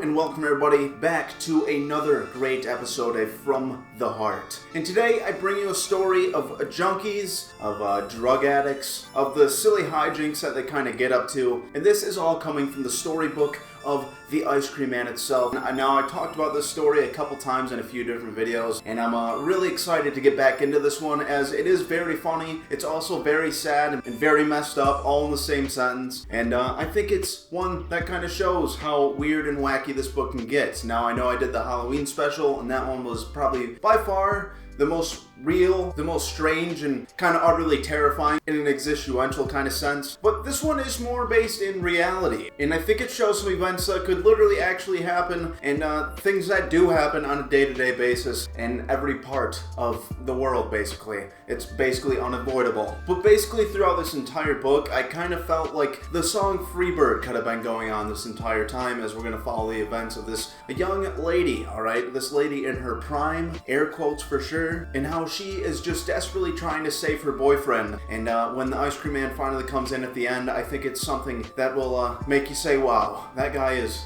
and welcome everybody back to another great episode of From the Heart. And today I bring you a story of junkies, of drug addicts, of the silly hijinks that they kind of get up to. And this is all coming from the storybook of the Ice Cream Man itself. Now, I talked about this story a couple times in a few different videos, and I'm really excited to get back into this one as it is very funny. It's also very sad and very messed up, all in the same sentence. And I think it's one that kind of shows how weird and wacky this book can get. Now, I know I did the Halloween special, and that one was probably by far the most real, the most strange, and kind of utterly terrifying in an existential kind of sense. But this one is more based in reality, and I think it shows some events that could literally actually happen, and things that do happen on a day-to-day basis in every part of the world, basically. It's basically unavoidable. But basically throughout this entire book, I kind of felt like the song Freebird could have been going on this entire time, as we're going to follow the events of this young lady, alright? This lady in her prime, air quotes for sure, and how she is just desperately trying to save her boyfriend. And when the Ice Cream Man finally comes in at the end, I think it's something that will make you say, wow, that guy is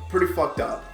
pretty fucked up,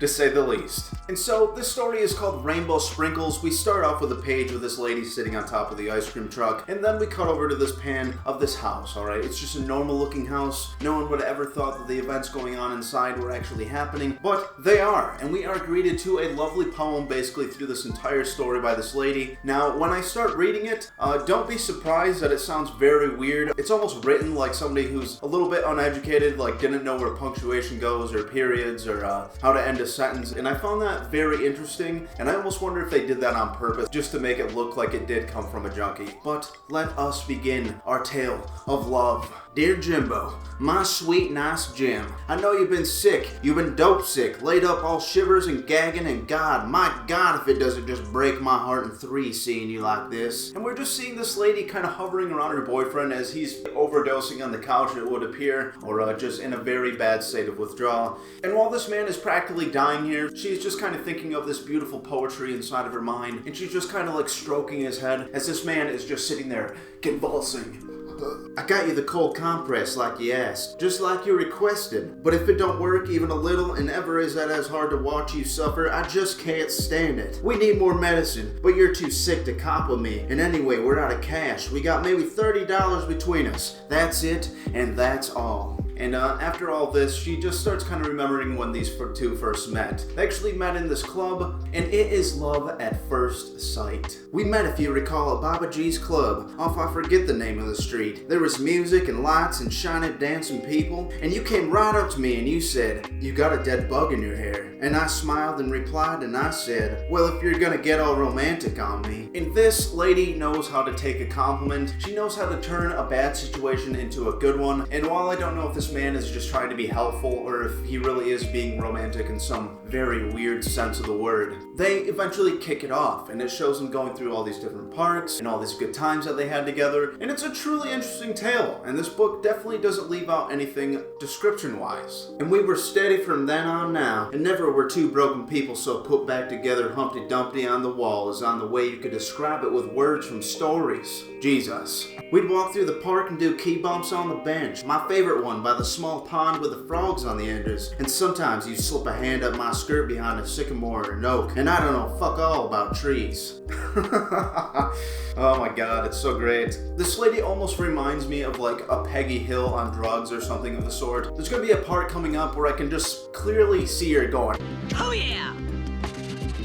to say the least. And so this story is called Rainbow Sprinkles. We start off with a page with this lady sitting on top of the ice cream truck, and then we cut over to this pan of this house, alright? It's just a normal looking house. No one would have ever thought that the events going on inside were actually happening, but they are. And we are greeted to a lovely poem basically through this entire story by this lady. Now, when I start reading it, don't be surprised that it sounds very weird. It's almost written like somebody who's a little bit uneducated, like didn't know where punctuation goes or periods or how to end a sentence, and I found that very interesting, and I almost wonder if they did that on purpose just to make it look like it did come from a junkie. But let us begin our tale of love. Dear Jimbo, my sweet nice Jim, I know you've been sick, you've been dope sick, laid up all shivers and gagging, and God, my God, if it doesn't just break my heart in three seeing you like this. And we're just seeing this lady kind of hovering around her boyfriend as he's overdosing on the couch, it would appear, or just in a very bad state of withdrawal. And while this man is practically dying here, she's just kind of thinking of this beautiful poetry inside of her mind, and she's just kind of like stroking his head as this man is just sitting there convulsing. I got you the cold compress like you asked, just like you requested. But if it don't work even a little, and ever is that as hard to watch you suffer, I just can't stand it. We need more medicine, but you're too sick to cop with me. And anyway, we're out of cash. We got maybe $30 between us. That's it, and that's all. And after all this, she just starts kind of remembering when these two first met. They actually met in this club, and it is love at first sight. We met, if you recall, at Baba G's club, off I forget the name of the street. There was music and lights and shiny dancing people, and you came right up to me and you said, "You got a dead bug in your hair." And I smiled and replied and I said, "Well, if you're gonna get all romantic on me." And this lady knows how to take a compliment. She knows how to turn a bad situation into a good one. And while I don't know if this man is just trying to be helpful or if he really is being romantic in some very weird sense of the word, they eventually kick it off, and it shows them going through all these different parks and all these good times that they had together. And it's a truly interesting tale, and this book definitely doesn't leave out anything description wise. And we were steady from then on now, and never were two broken people so put back together Humpty Dumpty on the wall as on the way you could describe it with words from stories. Jesus. We'd walk through the park and do key bumps on the bench. My favorite one by the small pond with the frogs on the edges. And sometimes you slip a hand up my skirt behind a sycamore or an oak. And I don't know fuck all about trees. Oh my God, it's so great. This lady almost reminds me of like a Peggy Hill on drugs or something of the sort. There's gonna be a part coming up where I can just clearly see her going, "Oh yeah!"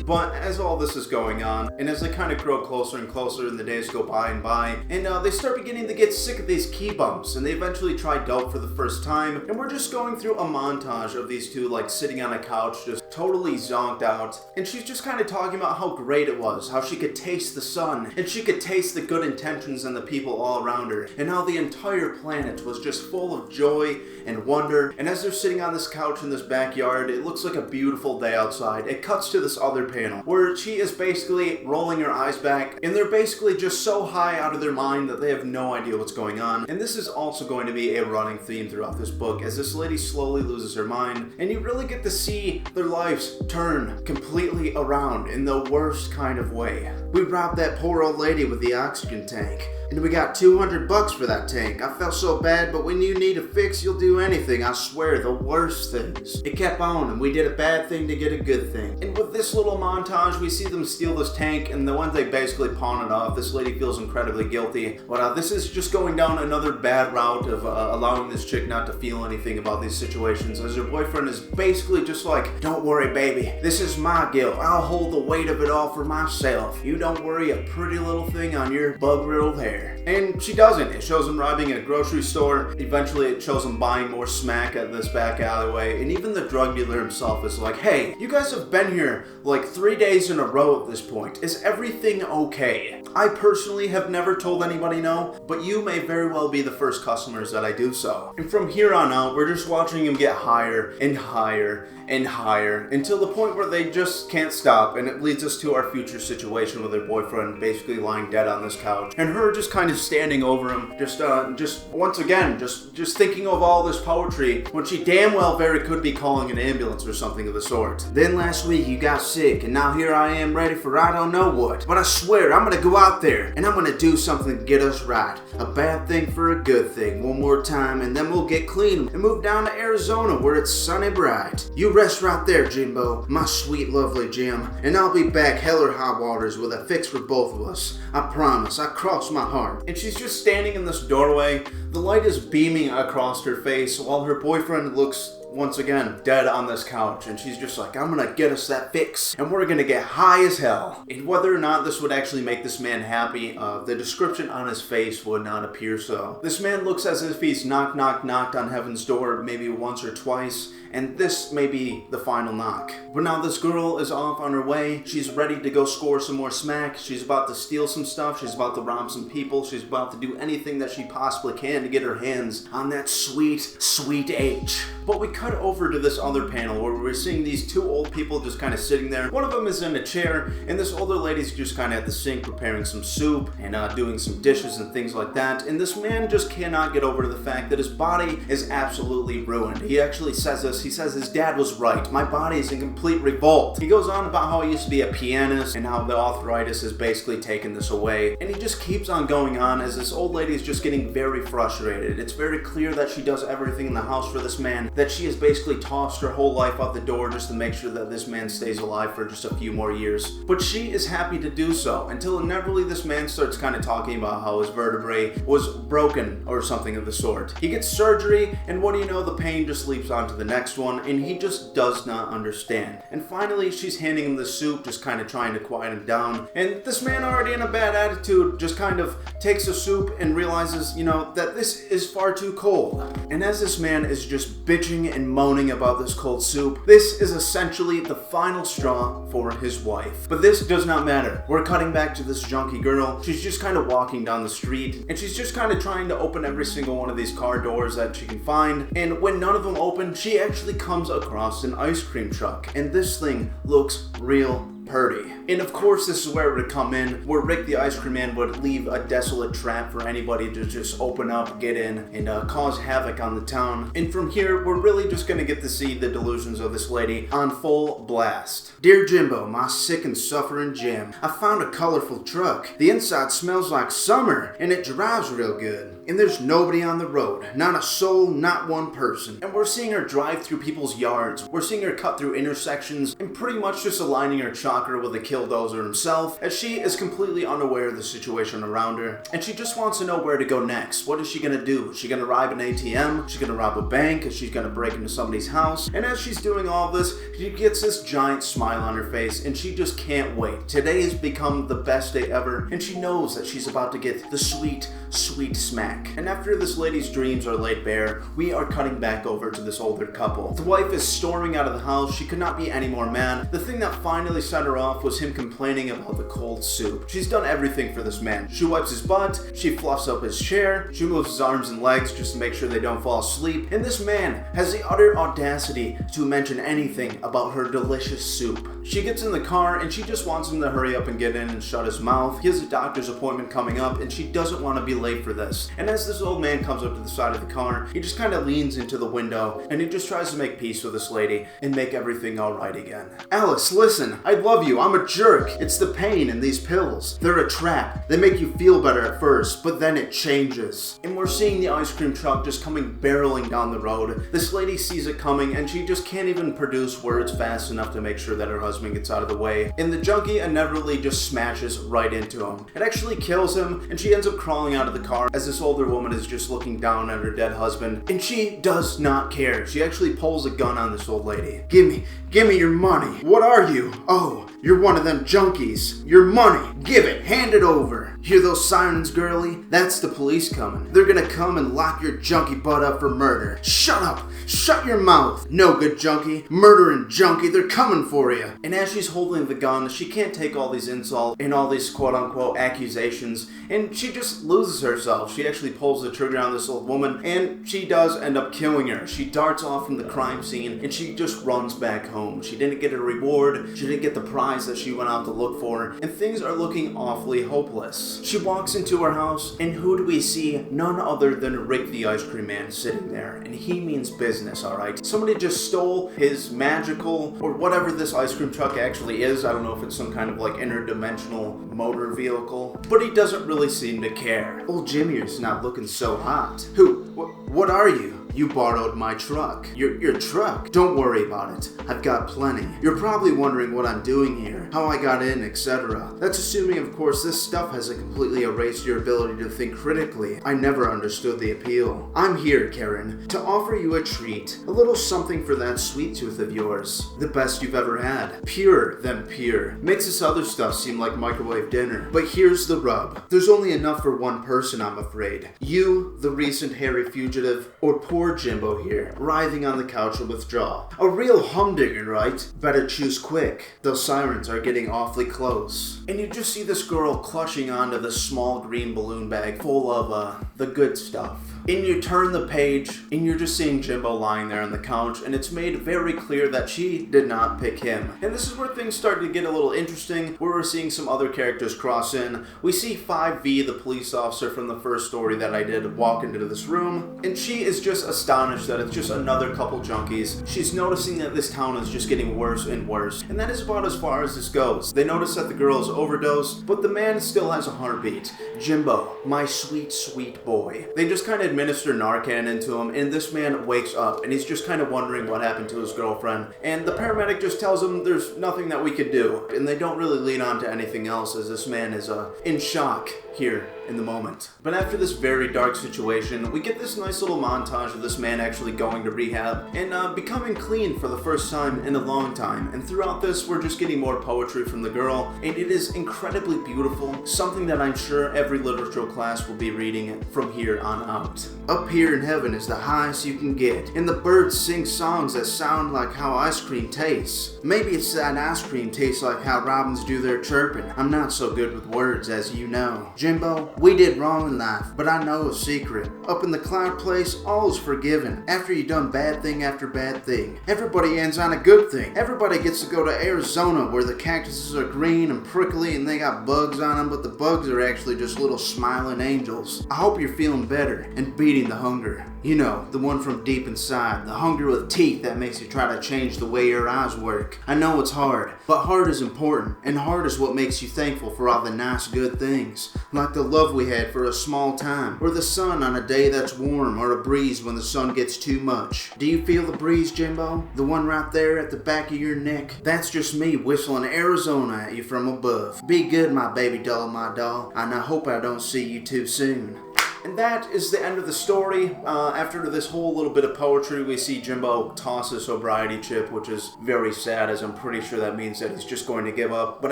But as all this is going on, and as they kind of grow closer and closer and the days go by and by, and they start beginning to get sick of these key bumps, and they eventually try dope for the first time, and we're just going through a montage of these two like sitting on a couch just totally zonked out, and she's just kind of talking about how great it was, how she could taste the sun, and she could taste the good intentions and the people all around her, and how the entire planet was just full of joy and wonder. And as they're sitting on this couch in this backyard, it looks like a beautiful day outside. It cuts to this other panel where she is basically rolling her eyes back, and they're basically just so high out of their mind that they have no idea what's going on. And this is also going to be a running theme throughout this book as this lady slowly loses her mind, and you really get to see their life lives turn completely around in the worst kind of way. We robbed that poor old lady with the oxygen tank, and we got $200 for that tank. I felt so bad, but when you need a fix, you'll do anything. I swear, the worst things. It kept on, and we did a bad thing to get a good thing. And with this little montage, we see them steal this tank, and the ones they basically pawn it off. This lady feels incredibly guilty. But this is just going down another bad route of allowing this chick not to feel anything about these situations, as her boyfriend is basically just like, don't worry, baby. This is my guilt. I'll hold the weight of it all for myself. You don't worry a pretty little thing on your bug-riddled hair. And she doesn't. It shows him robbing a grocery store. Eventually it shows him buying more smack at this back alleyway. And even the drug dealer himself is like, hey, you guys have been here like 3 days in a row at this point. Is everything okay? I personally have never told anybody no, but you may very well be the first customers that I do so. And from here on out, we're just watching him get higher and higher and higher until the point where they just can't stop, and it leads us to our future situation with her boyfriend basically lying dead on this couch and her just kind of standing over him, just once again just thinking of all this poetry when she damn well very could be calling an ambulance or something of the sort. Then last week you got sick, and now here I am ready for I don't know what, but I swear I'm gonna go out there and I'm gonna do something to get us right. A bad thing for a good thing one more time, and then we'll get clean and move down to Arizona where it's sunny bright. You rest right there, Jimbo, my sweet lovely Jim, and I'll be back hell or high waters with a fix for both of us. I promise, I cross my heart. And she's just standing in this doorway. The light is beaming across her face while her boyfriend looks once again dead on this couch, and she's just like, I'm gonna get us that fix and we're gonna get high as hell. And whether or not this would actually make this man happy, the description on his face would not appear so. This man looks as if he's knocked on heaven's door maybe once or twice, and this may be the final knock. But now this girl is off on her way. She's ready to go score some more smack. She's about to steal some stuff. She's about to rob some people. She's about to do anything that she possibly can to get her hands on that sweet, sweet H. But we cut over to this other panel where we're seeing these two old people just kind of sitting there. One of them is in a chair, and this older lady's just kind of at the sink preparing some soup and doing some dishes and things like that. And this man just cannot get over to the fact that his body is absolutely ruined. He actually says this. He says his dad was right. My body is in complete revolt. He goes on about how he used to be a pianist and how the arthritis has basically taken this away. And he just keeps on going on as this old lady is just getting very frustrated. It's very clear that she does everything in the house for this man, that she has basically tossed her whole life out the door just to make sure that this man stays alive for just a few more years. But she is happy to do so until inevitably this man starts kind of talking about how his vertebrae was broken or something of the sort. He gets surgery, and what do you know, the pain just leaps on to the next one, and he just does not understand. And finally she's handing him the soup, just kind of trying to quiet him down, and this man, already in a bad attitude, just kind of takes the soup and realizes, you know, that this is far too cold. And as this man is just bitching and moaning about this cold soup, this is essentially the final straw for his wife. But this does not matter. We're cutting back to this junkie girl. She's just kind of walking down the street, and she's just kind of trying to open every single one of these car doors that she can find, and when none of them open, she actually comes across an ice cream truck, and this thing looks real purty. And of course this is where it would come in, where Rick the ice cream man would leave a desolate trap for anybody to just open up, get in, and cause havoc on the town. And from here, we're really just gonna get to see the delusions of this lady on full blast. Dear Jimbo, my sick and suffering Jim, I found a colorful truck. The inside smells like summer, and it drives real good. And there's nobody on the road, not a soul, not one person. And we're seeing her drive through people's yards. We're seeing her cut through intersections and pretty much just aligning her chakra with a killdozer himself, as she is completely unaware of the situation around her. And she just wants to know where to go next. What is she gonna do? Is she gonna rob an ATM? Is she gonna rob a bank? Is she gonna break into somebody's house? And as she's doing all this, she gets this giant smile on her face, and she just can't wait. Today has become the best day ever, and she knows that she's about to get the sweet, sweet smack. And after this lady's dreams are laid bare, we are cutting back over to this older couple. The wife is storming out of the house. She could not be any more mad. The thing that finally set her off was him complaining about the cold soup. She's done everything for this man. She wipes his butt, she fluffs up his chair, she moves his arms and legs just to make sure they don't fall asleep, and this man has the utter audacity to mention anything about her delicious soup. She gets in the car and she just wants him to hurry up and get in and shut his mouth. He has a doctor's appointment coming up, and she doesn't want to be late for this. And as this old man comes up to the side of the car, he just kind of leans into the window and he just tries to make peace with this lady and make everything alright again. Alice, listen, I love you, I'm a jerk. It's the pain in these pills. They're a trap. They make you feel better at first, but then it changes. And we're seeing the ice cream truck just coming barreling down the road. This lady sees it coming and she just can't even produce words fast enough to make sure that her husband gets out of the way. And the junkie inevitably just smashes right into him. It actually kills him and she ends up crawling out of the car as this older woman is just looking down at her dead husband. And she does not care. She actually pulls a gun on this old lady. Give me your money. What are you? Oh, you're one of them junkies. Your money. Give it. Hand it over. Hear those sirens, girlie? That's the police coming. They're gonna come and lock your junkie butt up for murder. Shut up. Shut your mouth. No good junkie. Murdering junkie. They're coming for you. And as she's holding the gun, she can't take all these insults and all these quote-unquote accusations, and she just loses herself. She actually pulls the trigger on this old woman, and she does end up killing her. She darts off from the crime scene, and she just runs back home. She didn't get a reward. She didn't get the prize that she went out to look for, and things are looking awfully hopeless. She walks into her house, and who do we see? None other than Rick the ice cream man sitting there, and he means business, alright? Somebody just stole his magical, or whatever this ice cream truck actually is. I don't know if it's some kind of like interdimensional motor vehicle, but he doesn't really seem to care. Old Jimmy's not looking so hot. Who? What are you? You borrowed my truck. Your truck? Don't worry about it. I've got plenty. You're probably wondering what I'm doing here, how I got in, etc. That's assuming, of course, this stuff hasn't completely erased your ability to think critically. I never understood the appeal. I'm here, Karen, to offer you a treat. A little something for that sweet tooth of yours. The best you've ever had. Purer than pure. Makes this other stuff seem like microwave dinner. But here's the rub. There's only enough for one person, I'm afraid. You, the recent hairy fugitive, or poor Jimbo here, writhing on the couch with withdrawal. A real humdinger, right? Better choose quick. Those sirens are getting awfully close. And you just see this girl clutching onto this small green balloon bag full of, the good stuff. And you turn the page, and you're just seeing Jimbo lying there on the couch, and it's made very clear that she did not pick him. And this is where things start to get a little interesting, where we're seeing some other characters cross in. We see 5V, the police officer from the first story that I did, walk into this room, and she is just astonished that it's just another couple junkies. She's noticing that this town is just getting worse and worse, and that is about as far as this goes. They notice that the girl is overdosed, but the man still has a heartbeat. Jimbo, my sweet, sweet boy. They just kind of administer Narcan into him, and this man wakes up, and he's just kind of wondering what happened to his girlfriend, and the paramedic just tells him there's nothing that we could do, and they don't really lead on to anything else as this man is in shock here in the moment. But after this very dark situation, we get this nice little montage of this man actually going to rehab and becoming clean for the first time in a long time. And throughout this, we're just getting more poetry from the girl, and it is incredibly beautiful, something that I'm sure every literature class will be reading from here on out. Up here in heaven is the highest you can get, and the birds sing songs that sound like how ice cream tastes. Maybe it's that ice cream tastes like how robins do their chirping. I'm not so good with words, as you know. Jimbo, we did wrong in life, but I know a secret. Up in the cloud place, all is forgiven. After you done bad thing after bad thing, everybody ends on a good thing. Everybody gets to go to Arizona where the cactuses are green and prickly and they got bugs on them, but the bugs are actually just little smiling angels. I hope you're feeling better and beating the hunger. You know, the one from deep inside, the hunger with teeth that makes you try to change the way your eyes work. I know it's hard, but hard is important, and hard is what makes you thankful for all the nice good things, like the love we had for a small time, or the sun on a day that's warm, or a breeze when the sun gets too much. Do you feel the breeze, Jimbo? The one right there at the back of your neck? That's just me whistling Arizona at you from above. Be good, my baby doll, my doll, and I hope I don't see you too soon. And that is the end of the story. After this whole little bit of poetry, we see Jimbo toss his sobriety chip, which is very sad, as I'm pretty sure that means that he's just going to give up. But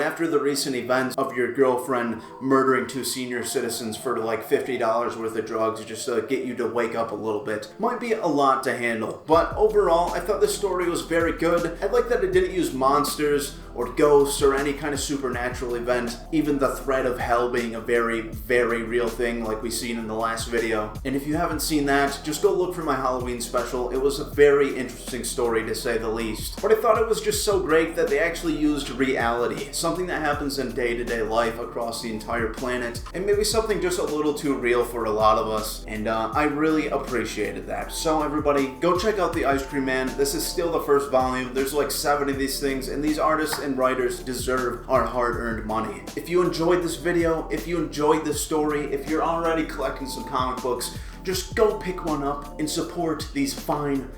after the recent events of your girlfriend murdering 2 senior citizens for like $50 worth of drugs just to get you to wake up a little bit, might be a lot to handle. But overall, I thought this story was very good. I like that it didn't use monsters or ghosts or any kind of supernatural event, even the threat of hell being a very, very real thing like we've seen in the last video. And if you haven't seen that, just go look for my Halloween special. It was a very interesting story to say the least. But I thought it was just so great that they actually used reality, something that happens in day-to-day life across the entire planet, and maybe something just a little too real for a lot of us, and I really appreciated that. So everybody, go check out The Ice Cream Man. This is still the first volume. There's like 7 of these things, and these artists and writers deserve our hard-earned money. If you enjoyed this video, if you enjoyed this story, if you're already collecting some comic books, just go pick one up and support these fine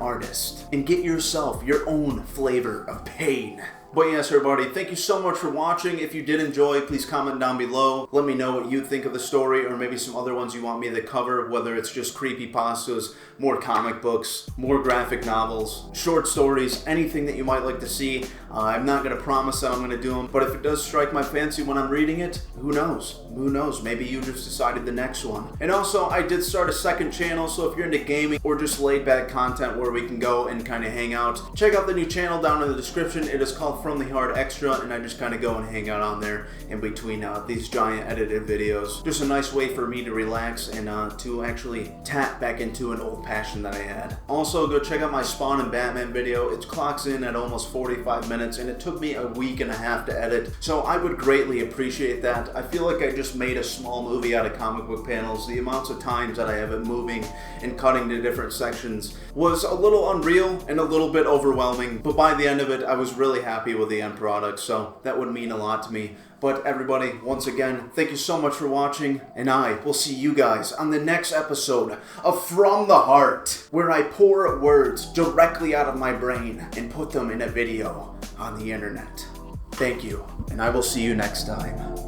artists and get yourself your own flavor of pain. But yes, everybody, thank you so much for watching. If you did enjoy, please comment down below. Let me know what you think of the story, or maybe some other ones you want me to cover, whether it's just creepypastas, more comic books, more graphic novels, short stories, anything that you might like to see. I'm not going to promise that I'm going to do them, but if it does strike my fancy when I'm reading it, who knows? Who knows? Maybe you just decided the next one. And also, I did start a second channel, so if you're into gaming or just laid-back content where we can go and kind of hang out, check out the new channel down in the description. It is called From the Heart Extra, and I just kind of go and hang out on there in between these giant edited videos. Just a nice way for me to relax and to actually tap back into an old passion that I had. Also, go check out my Spawn and Batman video. It clocks in at almost 45 minutes, and it took me a week and a half to edit, so I would greatly appreciate that. I feel like I just made a small movie out of comic book panels. The amounts of times that I have it moving and cutting to different sections was a little unreal and a little bit overwhelming, but by the end of it, I was really happy with the end product, so that would mean a lot to me. But everybody, once again, thank you so much for watching, and I will see you guys on the next episode of From the Heart, where I pour words directly out of my brain and put them in a video on the internet. Thank you, and I will see you next time.